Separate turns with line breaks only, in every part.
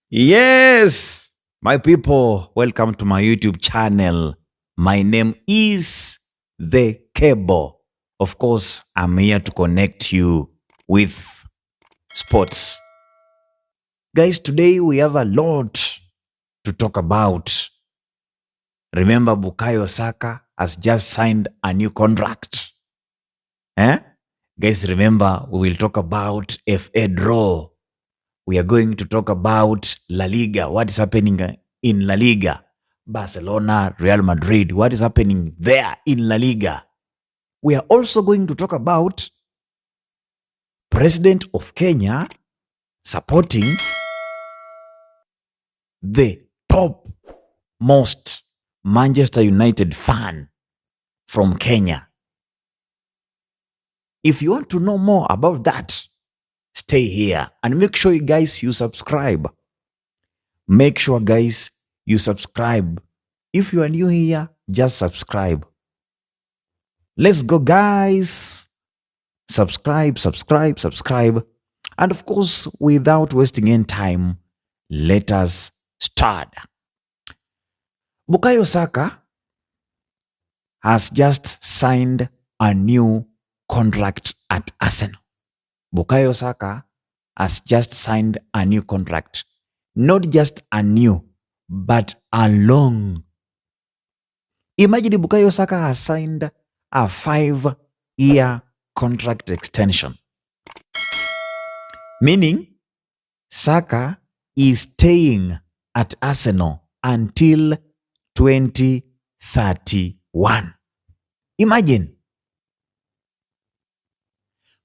Yes, my people, welcome to my YouTube channel. My name is The Cable. Of course, I'm here to connect you with sports. Guys, today we have a lot to talk about. Remember, Bukayo Saka has just signed a new contract. Guys, remember, we will talk about FA draw. We are going to talk about LaLiga. What is happening in LaLiga? Barcelona, Real Madrid. What is happening there in LaLiga? We are also going to talk about President of Kenya supporting the top most Manchester United fan from Kenya. If you want to know more about that, stay here and make sure you guys you subscribe. Make sure guys you subscribe. If you are new here, just subscribe. Let's go guys. Subscribe. And of course, without wasting any time, let us start. Bukayo Saka has just signed a new contract at Arsenal. Bukayo Saka has just signed a new contract. Not just a new, but a long. Imagine Bukayo Saka has signed a 5-year contract extension. Meaning, Saka is staying at Arsenal until 2031. Imagine.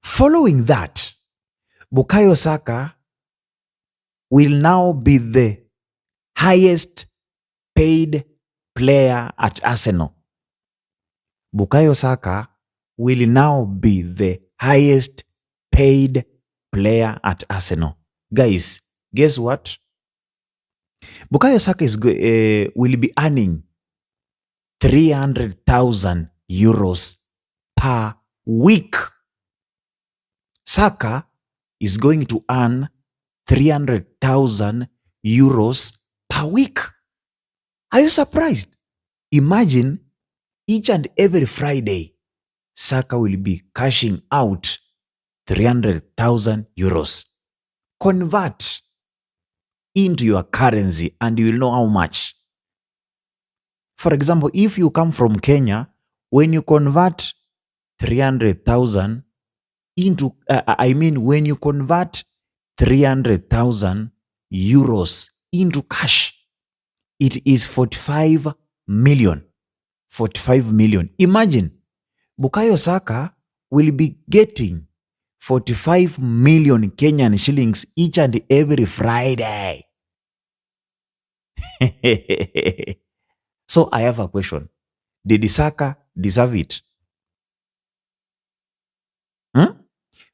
Following that, Bukayo Saka will now be the highest paid player at Arsenal. Bukayo Saka will now be the highest paid player at Arsenal. Guys, guess what? Bukayo Saka will be earning 300,000 euros per week. Saka is going to earn 300,000 euros per week. Are you surprised? Imagine each and every Friday, Saka will be cashing out 300,000 euros. Convert into your currency and you will know how much. For example, if you come from Kenya, when you convert 300,000 into, when you convert 300,000 euros into cash, it is 45 million. 45 million. Imagine, Bukayo Saka will be getting 45 million Kenyan shillings each and every Friday. So I have a question. Did Saka deserve it?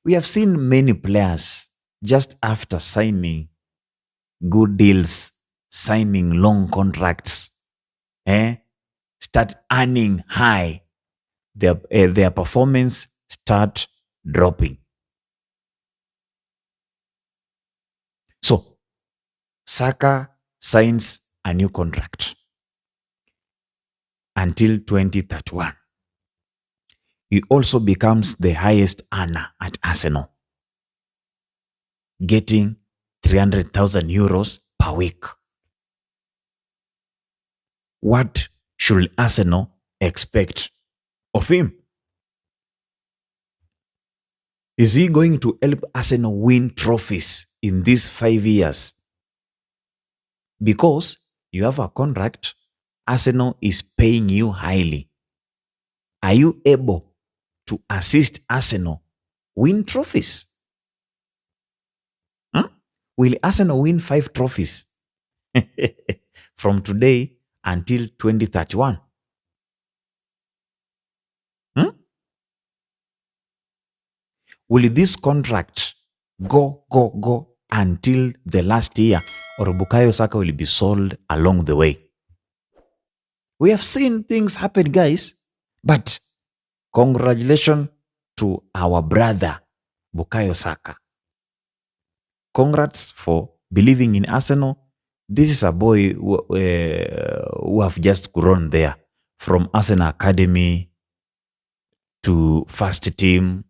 We have seen many players just after signing good deals, signing long contracts, start earning high. Their performance start dropping. So, Saka signs a new contract until 2031. He also becomes the highest earner at Arsenal, getting 300,000 euros per week. What should Arsenal expect of him? Is he going to help Arsenal win trophies in these 5 years? Because you have a contract, Arsenal is paying you highly. Are you able to assist Arsenal win trophies? Will Arsenal win 5 trophies from today until 2031? Will this contract go until the last year, or Bukayo Saka will be sold along the way? We have seen things happen, guys, but congratulations to our brother Bukayo Saka. Congrats for believing in Arsenal. This is a boy who have just grown there from Arsenal Academy to first team,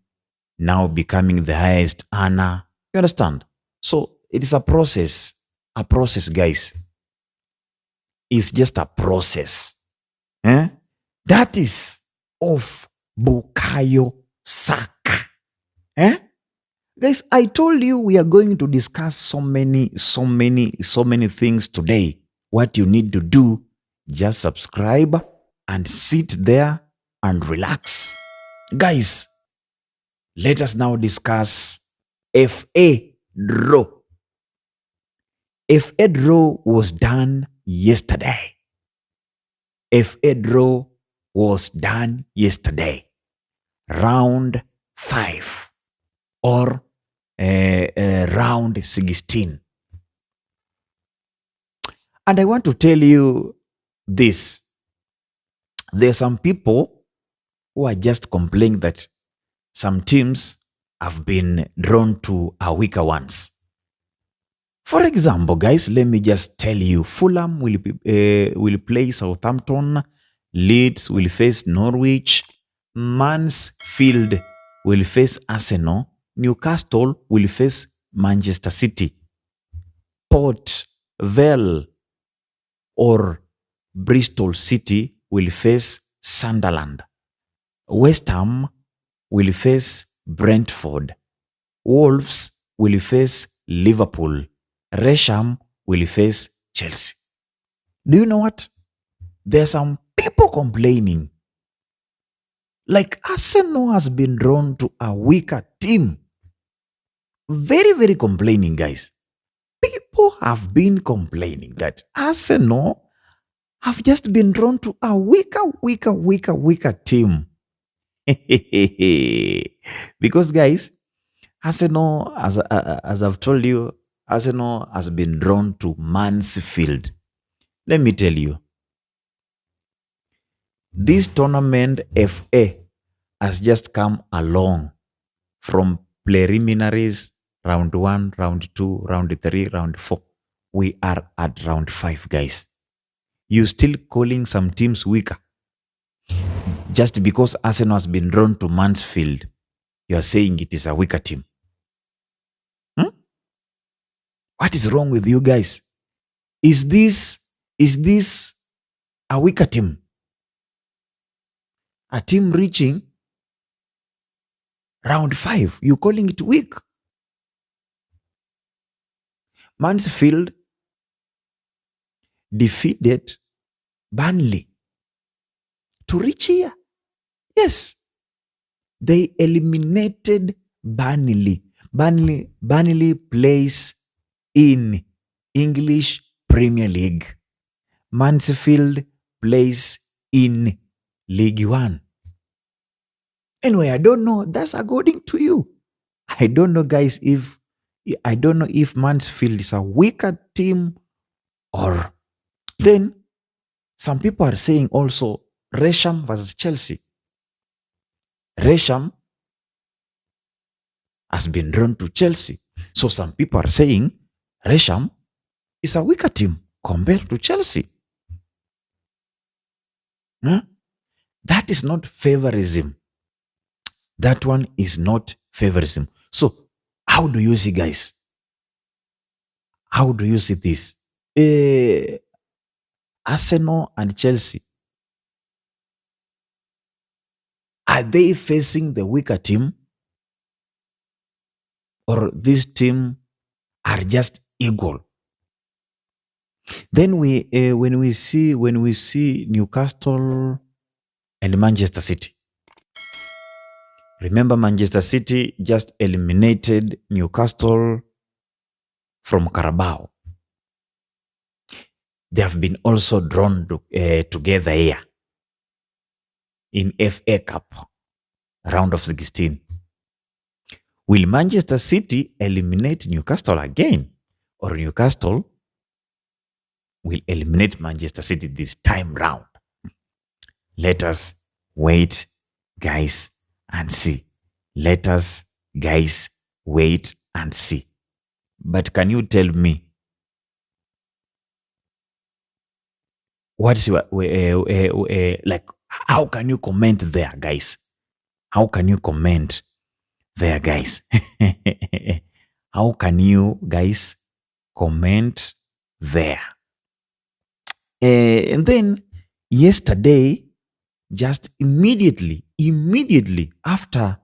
now becoming the highest earner. You understand? So it is a process, guys. It's just a process. That is of Bukayo Saka. Guys, I told you we are going to discuss so many things today. What you need to do, just subscribe and sit there and relax. Guys, let us now discuss FA draw. FA draw was done yesterday. FA draw was done yesterday. Round 5 or round 16. And I want to tell you this. There are some people who are just complaining that some teams have been drawn to a weaker ones. For example, guys, let me just tell you, Fulham will play Southampton, Leeds will face Norwich, Mansfield will face Arsenal, Newcastle will face Manchester City, Port Vale or Bristol City will face Sunderland, West Ham will face Brentford, Wolves will face Liverpool, Wrexham will face Chelsea. Do you know what? There are some people complaining. Like Arsenal has been drawn to a weaker team. Very, very complaining, guys. People have been complaining that Arsenal have just been drawn to a weaker team. Because, guys, Arsenal, as I've told you, Arsenal has been drawn to Mansfield. Let me tell you, this tournament FA has just come along from preliminaries, round 1, round 2, round 3, round 4. We are at round 5, guys. You still calling some teams weaker? Just because Arsenal has been drawn to Mansfield, you are saying it is a weaker team. What is wrong with you guys? Is this a weaker team? A team reaching round 5, you calling it weak? Mansfield defeated Burnley to reach here. Yes. They eliminated Burnley. Burnley plays in English Premier League. Mansfield plays in League 1. Anyway, I don't know. That's according to you. I don't know, guys, if Mansfield is a weaker team or then some people are saying also Wrexham versus Chelsea. Wrexham has been drawn to Chelsea. So some people are saying Wrexham is a weaker team compared to Chelsea. That is not favorism. That one is not favorism. So how do you see, guys? How do you see this? Arsenal and Chelsea, are they facing the weaker team? Or this team are just equal? Then when we see Newcastle and Manchester City. Remember, Manchester City just eliminated Newcastle from Carabao. They have been also drawn together here in FA Cup, round of 16. Will Manchester City eliminate Newcastle again? Or Newcastle will eliminate Manchester City this time round? Let us wait, guys, and see. Let us, guys, wait and see. But can you tell me, what's your like? How can you comment there, guys? How can you comment there, guys? How can you guys comment there? And then yesterday, just immediately after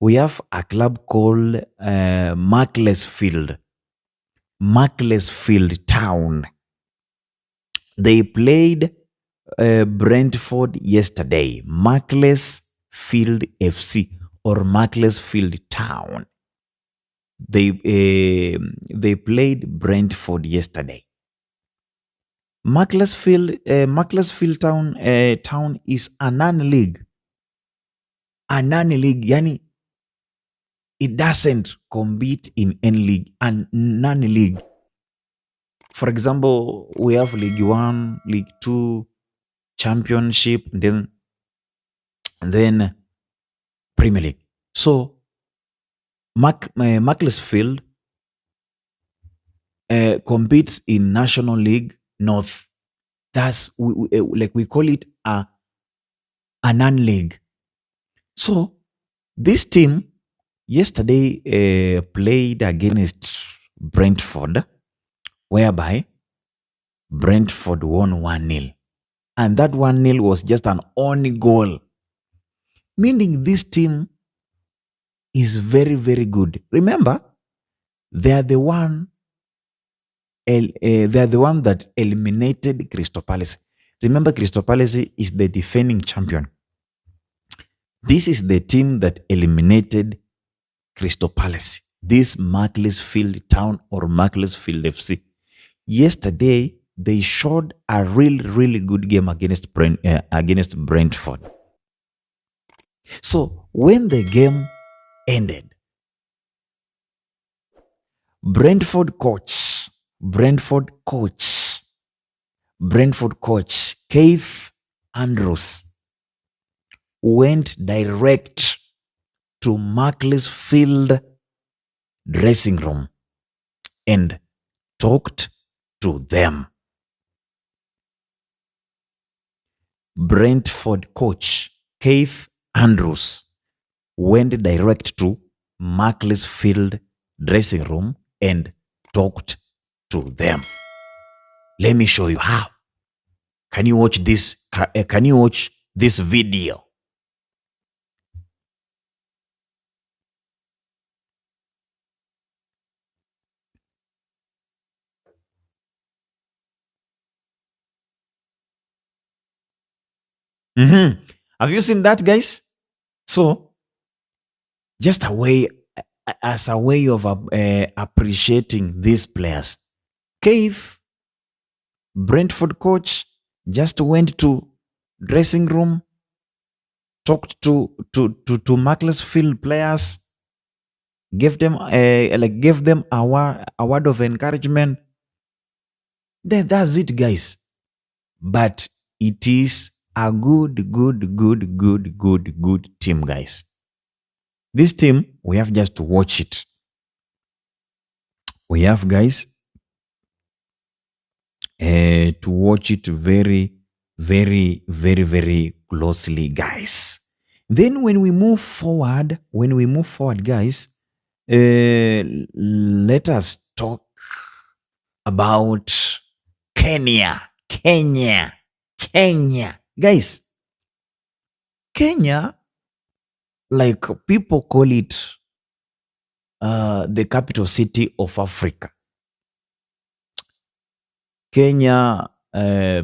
we have a club called Macclesfield Town. They played Brentford yesterday. Macclesfield FC or Macclesfield Town. They played Brentford yesterday. Macclesfield Town is a non-league. Yani it doesn't compete in any league. And non-league. For example, we have League 1, League 2, Championship, and then Premier League. So Macclesfield competes in National League North. That's we call it a non-league. So this team yesterday played against Brentford, whereby Brentford won 1-0. And that 1-0 was just an own goal. Meaning this team is very, very good. Remember, they are the one that eliminated Crystal Palace. Remember, Crystal Palace is the defending champion. This is the team that eliminated Crystal Palace. This Macclesfield Town or Macclesfield FC. Yesterday, they showed a really good game against Brentford. So when the game ended, Brentford coach Keith Andrews went direct to Macclesfield dressing room and talked to them. Brentford coach Keith Andrews went direct to Macclesfield dressing room and talked to them. Let me show you how. Can you watch this? Can you watch this video? Have you seen that, guys? So, just as a way of appreciating these players, Keith, Brentford coach, just went to dressing room, talked to Macclesfield players, gave them a word of encouragement. Then that's it, guys. But it is a good team, guys. This team, we have just to watch it. We have, guys, to watch it very closely, guys. Then when we move forward, guys, let us talk about Kenya. Guys, Kenya, like people call it the capital city of Africa. Kenya,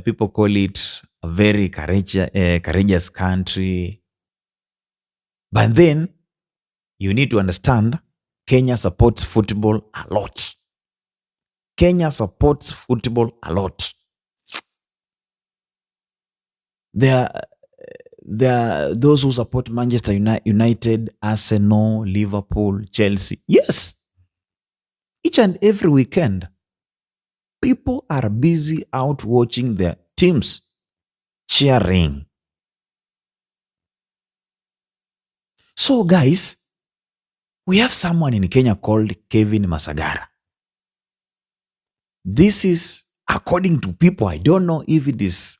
people call it a very courageous country. But then, you need to understand, Kenya supports football a lot. There are those who support Manchester United, Arsenal, Liverpool, Chelsea. Yes. Each and every weekend, people are busy out watching their teams, cheering. So, guys, we have someone in Kenya called Kevin Masagara. This is according to people. I don't know if it is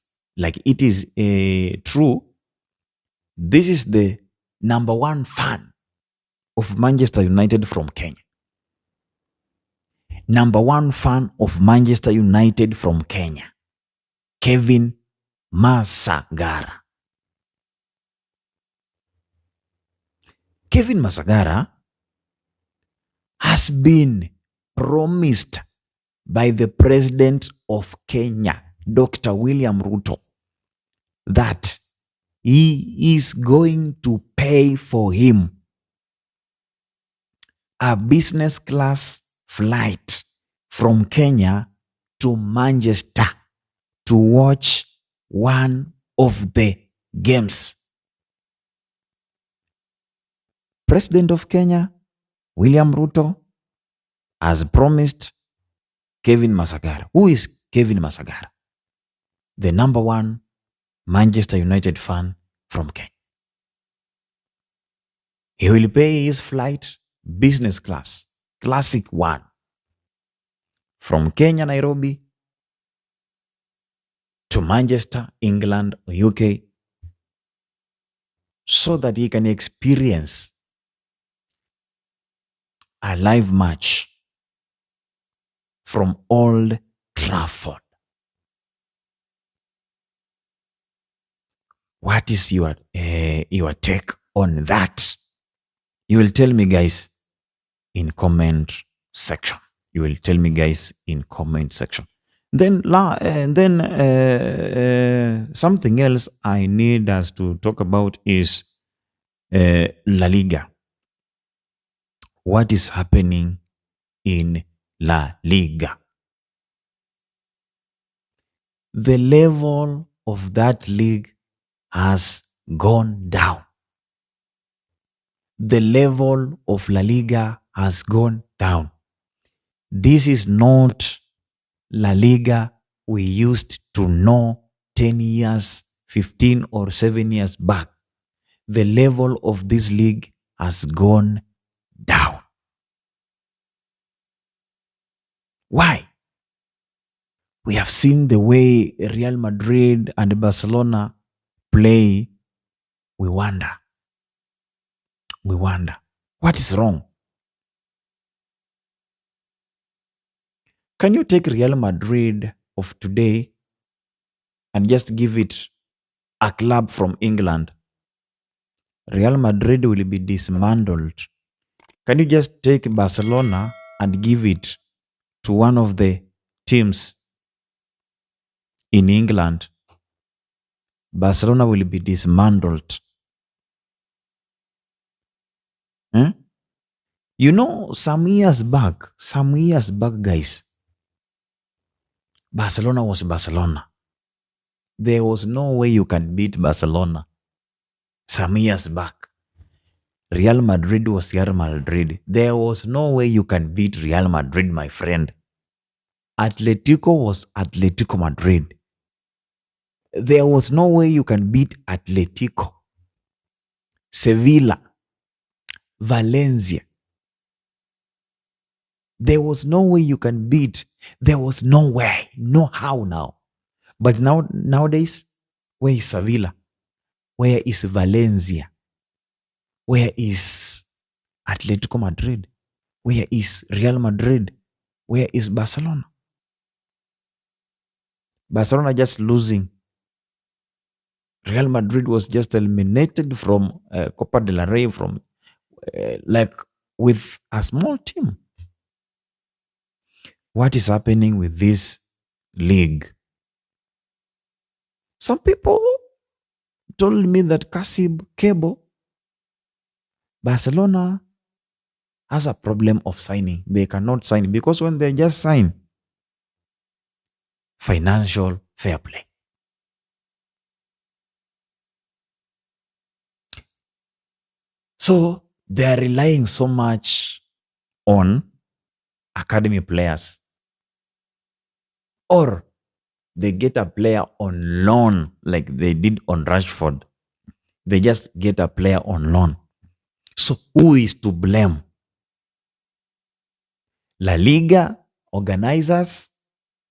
true. This is the number one fan of Manchester United from Kenya. Number one fan of Manchester United from Kenya, Kevin Masagara. Kevin Masagara has been promised by the president of Kenya, Dr. William Ruto, that he is going to pay for him a business class flight from Kenya to Manchester to watch one of the games. President of Kenya, William Ruto, has promised Kevin Masagara. Who is Kevin Masagara? The number one Manchester United fan from Kenya. He will pay his flight business class, classic one, from Kenya, Nairobi, to Manchester, England, or UK, so that he can experience a live match from Old Trafford. What is your take on that? You will tell me, guys, in comment section. You will tell me, guys, in comment section. Then something else I need us to talk about is La Liga. What is happening in La Liga? The level of that league has gone down. The level of La Liga has gone down. This is not La Liga we used to know 10 years, 15 or 7 years back. The level of this league has gone down. Why? We have seen the way Real Madrid and Barcelona play. We wonder. What is wrong? Can you take Real Madrid of today and just give it a club from England? Real Madrid will be dismantled. Can you just take Barcelona and give it to one of the teams in England? Barcelona will be dismantled. You know, some years back, guys, Barcelona was Barcelona. There was no way you can beat Barcelona. Some years back, Real Madrid was Real Madrid. There was no way you can beat Real Madrid, my friend. Atletico was Atletico Madrid. There was no way you can beat Atletico. Sevilla, Valencia. There was no way you can beat. There was no way, no how now. But nowadays, where is Sevilla? Where is Valencia? Where is Atletico Madrid? Where is Real Madrid? Where is Barcelona? Barcelona just losing. Real Madrid was just eliminated from Copa del Rey from with a small team. What is happening with this league? Some people told me that Kasib Kebo, Barcelona has a problem of signing. They cannot sign because when they just sign, financial fair play. So they are relying so much on academy players, or they get a player on loan like they did on Rashford. They just get a player on loan. So who is to blame? La Liga, organizers,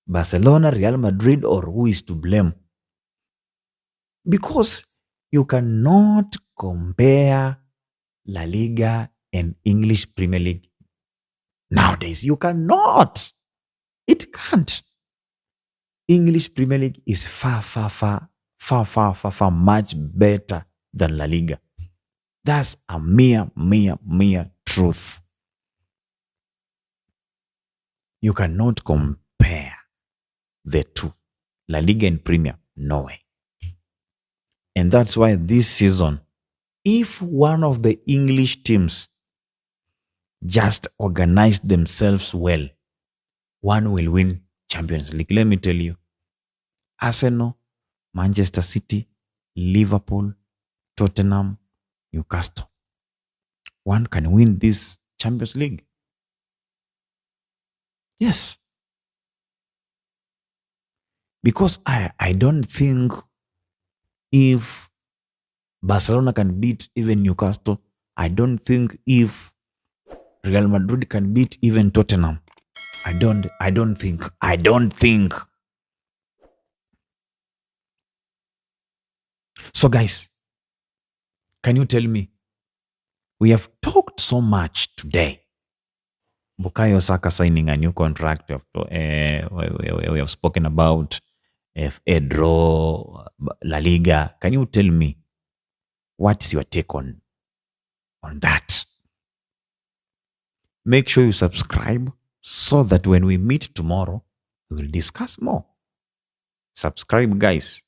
Barcelona, Real Madrid, or who is to blame? Because you cannot compare La Liga and English Premier League nowadays. You cannot. It can't. English Premier League is far much better than La Liga. That's a mere truth. You cannot compare the two. La Liga and Premier, no way. And that's why this season, if one of the English teams just organize themselves well, one will win Champions League. Let me tell you, Arsenal, Manchester City, Liverpool, Tottenham, Newcastle. One can win this Champions League. Yes. Because I don't think if Barcelona can beat even Newcastle, I don't think if Real Madrid can beat even Tottenham. I don't think. So guys, can you tell me? We have talked so much today. Bukayo Saka signing a new contract. We have spoken about FA draw, La Liga. Can you tell me what's your take on that? Make sure you subscribe so that when we meet tomorrow, we will discuss more. Subscribe, guys.